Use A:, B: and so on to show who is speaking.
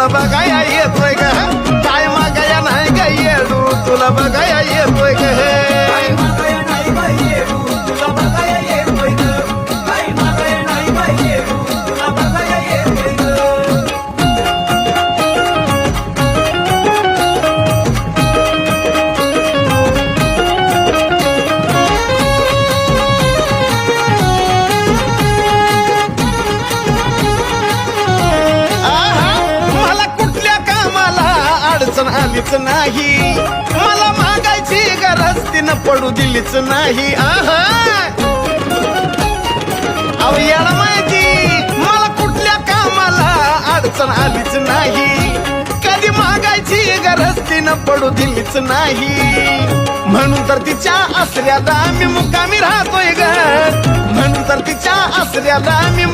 A: तुला बघाया येतोय ग काय मागाया नाही ग येडू तुला बघाया येतोय ग अडचण आलीच नाही मला मागायची गरज तिनं पडू दिलीच नाही अहो याला माहिती मला कुठल्या कामाला अडचण आलीच नाही कधी मागायची गरज तिनं पडू दिलीच नाही म्हणून तर तिच्या आसऱ्याला मी मुक्कामी राहतोय ग म्हणून तर तिच्या आसऱ्याला मी